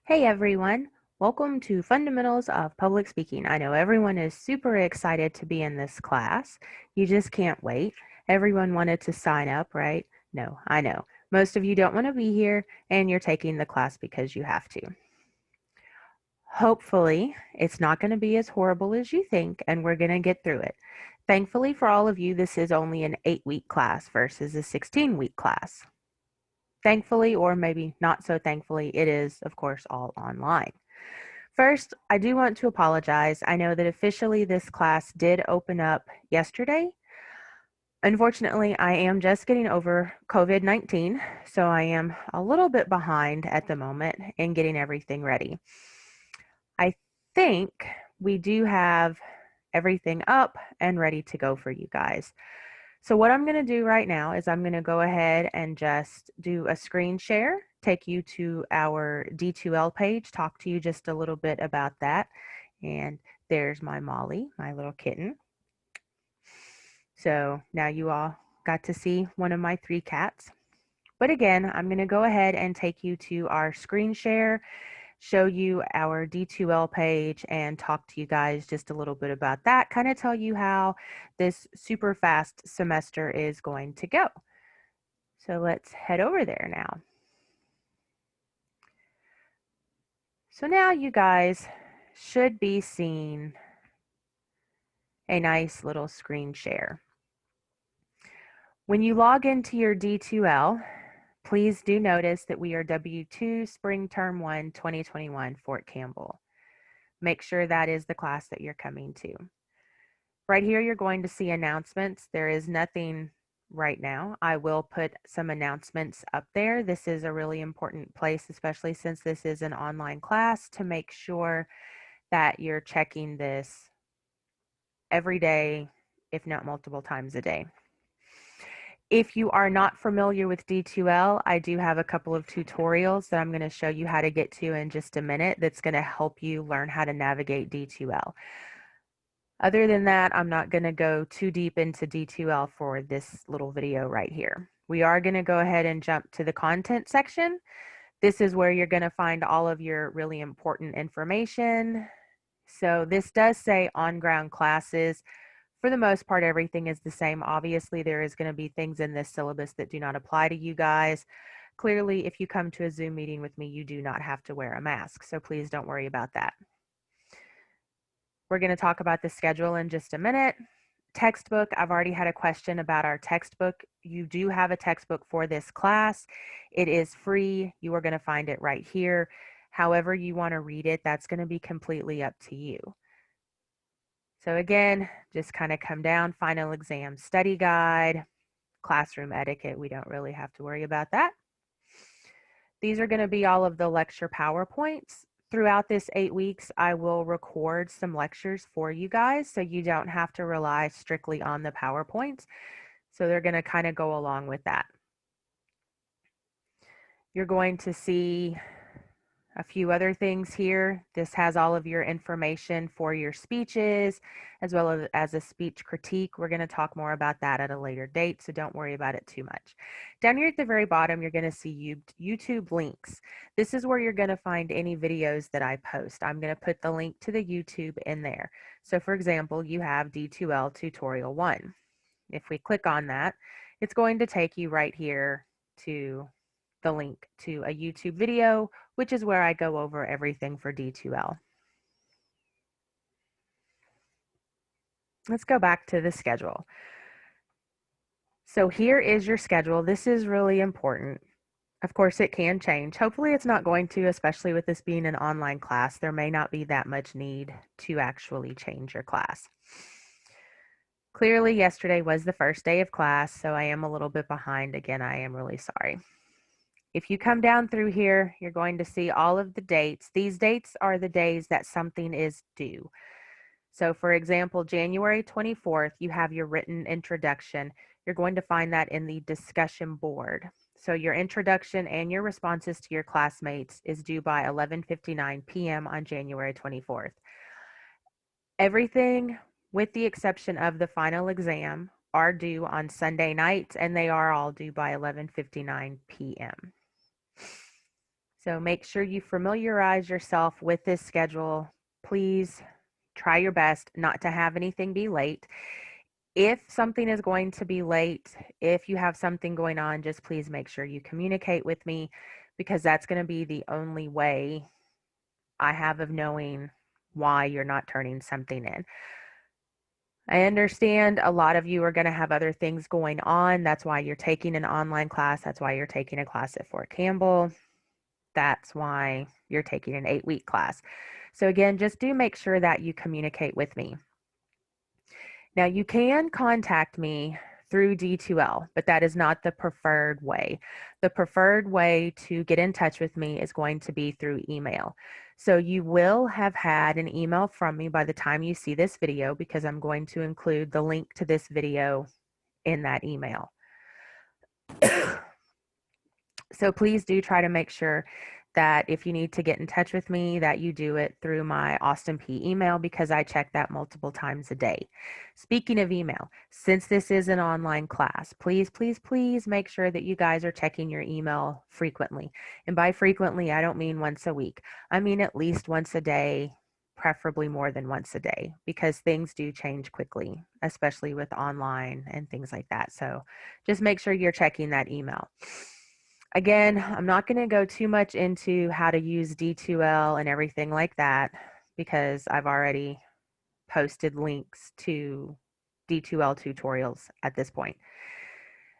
Hey everyone, welcome to Fundamentals of Public Speaking. I know everyone is super excited to be in this class. You just can't wait. Everyone wanted to sign up, right? No, I know. Most of you don't want to be here and you're taking the class because you have to. Hopefully, it's not going to be as horrible as you think and we're going to get through it. Thankfully for all of you, this is only an 8-week class versus a 16-week class. Thankfully, or maybe not so thankfully, it is, of course, all online. First, I do want to apologize. I know that officially this class did open up yesterday. Unfortunately, I am just getting over COVID-19, so I am a little bit behind at the moment in getting everything ready. I think we do have everything up and ready to go for you guys. So what I'm going to do right now is I'm going to go ahead and just do a screen share, take you to our D2L page, talk to you just a little bit about that. And there's my Molly, my little kitten. So now you all got to see one of my 3 cats. But again, I'm going to go ahead and take you to our screen share, show you our D2L page, and talk to you guys just a little bit about that, kind of tell you how this super fast semester is going to go. So let's head over there now. So now you guys should be seeing a nice little screen share. When you log into your D2L, please do notice that we are W2 Spring Term 1 2021 Fort Campbell. Make sure that is the class that you're coming to. Right here, you're going to see announcements. There is nothing right now. I will put some announcements up there. This is a really important place, especially since this is an online class, to make sure that you're checking this every day, if not multiple times a day. If you are not familiar with D2L, I do have a couple of tutorials that I'm going to show you how to get to in just a minute that's going to help you learn how to navigate D2L. Other than that, I'm not going to go too deep into D2L for this little video right here. We are going to go ahead and jump to the content section. This is where you're going to find all of your really important information. So this does say on-ground classes. For the most part, everything is the same. Obviously, there is going to be things in this syllabus that do not apply to you guys. Clearly, if you come to a Zoom meeting with me, you do not have to wear a mask. So please don't worry about that. We're going to talk about the schedule in just a minute. Textbook, I've already had a question about our textbook. You do have a textbook for this class. It is free. You are going to find it right here. However you want to read it, that's going to be completely up to you. So again, just kind of come down, final exam study guide, classroom etiquette. We don't really have to worry about that. These are going to be all of the lecture PowerPoints. Throughout this 8 weeks, I will record some lectures for you guys so you don't have to rely strictly on the PowerPoints. So they're going to kind of go along with that. You're going to see a few other things here. This has all of your information for your speeches, as well as a speech critique. We're going to talk more about that at a later date, so don't worry about it too much. Down here at the very bottom, you're going to see YouTube links. This is where you're going to find any videos that I post. I'm going to put the link to the YouTube in there. So for example, you have D2L Tutorial 1. If we click on that, it's going to take you right here to the link to a YouTube video, which is where I go over everything for D2L. Let's go back to the schedule. So here is your schedule. This is really important. Of course, it can change. Hopefully it's not going to, especially with this being an online class. There may not be that much need to actually change your class. Clearly, yesterday was the first day of class, so I am a little bit behind. Again, I am really sorry. If you come down through here, you're going to see all of the dates. These dates are the days that something is due. So for example, January 24th, you have your written introduction. You're going to find that in the discussion board. So your introduction and your responses to your classmates is due by 11:59 p.m. on January 24th. Everything, with the exception of the final exam, are due on Sunday nights, and they are all due by 11:59 p.m. So make sure you familiarize yourself with this schedule. Please try your best not to have anything be late. If something is going to be late, if you have something going on, just please make sure you communicate with me, because that's going to be the only way I have of knowing why you're not turning something in. I understand a lot of you are going to have other things going on. That's why you're taking an online class. That's why you're taking a class at Fort Campbell. That's why you're taking an 8-week class. So again, just do make sure that you communicate with me. Now you can contact me through D2L, but that is not the preferred way. The preferred way to get in touch with me is going to be through email. So you will have had an email from me by the time you see this video, because I'm going to include the link to this video in that email. So please do try to make sure that if you need to get in touch with me, that you do it through my Austin P email, because I check that multiple times a day. Speaking of email, since this is an online class, please, please, please make sure that you guys are checking your email frequently. And by frequently, I don't mean once a week. I mean at least once a day, preferably more than once a day, because things do change quickly, especially with online and things like that. So just make sure you're checking that email. Again, I'm not going to go too much into how to use D2L and everything like that, because I've already posted links to D2L tutorials at this point.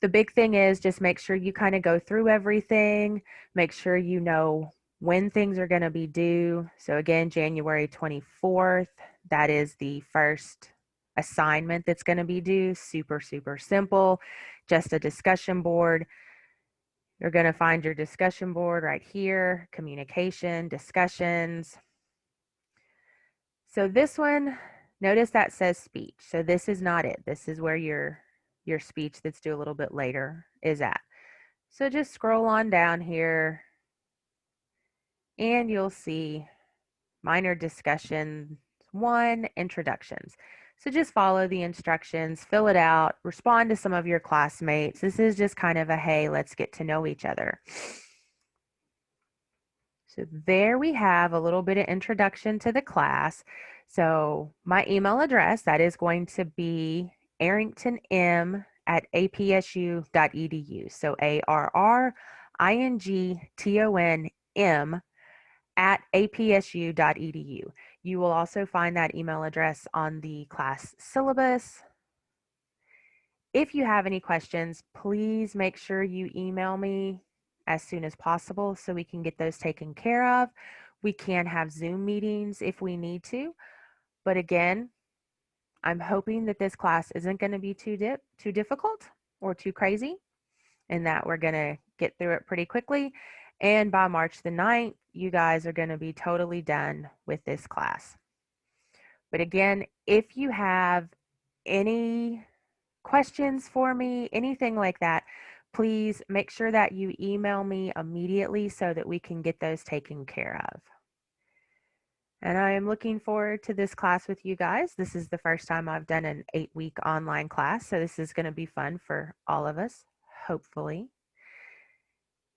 The big thing is just make sure you kind of go through everything, make sure you know when things are going to be due. So again, January 24th, that is the first assignment that's going to be due. Super, super simple, just a discussion board. You're going to find your discussion board right here, communication, discussions. So this one, notice that says speech. So this is not it. This is where your speech that's due a little bit later is at. So just scroll on down here and you'll see minor discussion 1, introductions. So just follow the instructions, fill it out, respond to some of your classmates. This is just kind of a, hey, let's get to know each other. So there we have a little bit of introduction to the class. So my email address, that is going to be arringtonim@apsu.edu. So arringtonm@apsu.edu. You will also find that email address on the class syllabus. If you have any questions, please make sure you email me as soon as possible so we can get those taken care of. We can have Zoom meetings if we need to. But again, I'm hoping that this class isn't going to be too difficult or too crazy, and that we're going to get through it pretty quickly. And by March the 9th, you guys are going to be totally done with this class. But again, if you have any questions for me, anything like that, please make sure that you email me immediately so that we can get those taken care of. And I am looking forward to this class with you guys. This is the first time I've done an 8-week online class, so this is going to be fun for all of us, hopefully.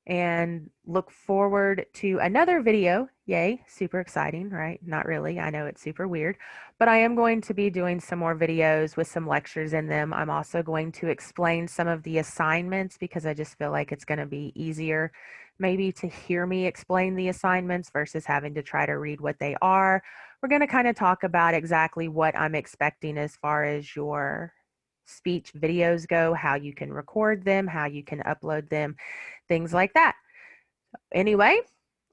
And look forward to another video. Yay, super exciting, right? Not really, I know it's super weird, but I am going to be doing some more videos with some lectures in them. I'm also going to explain some of the assignments, because I just feel like it's going to be easier maybe to hear me explain the assignments versus having to try to read what they are. We're going to kind of talk about exactly what I'm expecting as far as your speech videos go, how you can record them, how you can upload them, things like that. Anyway,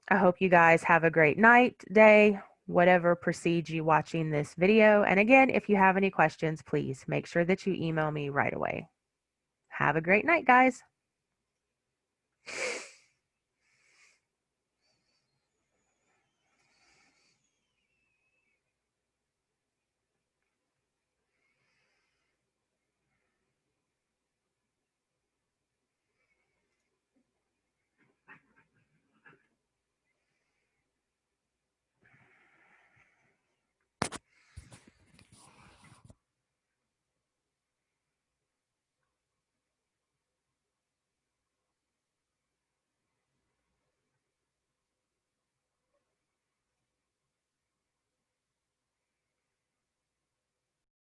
I hope you guys have a great night, day, whatever precedes you watching this video. And again, if you have any questions, please make sure that you email me right away. Have a great night, guys.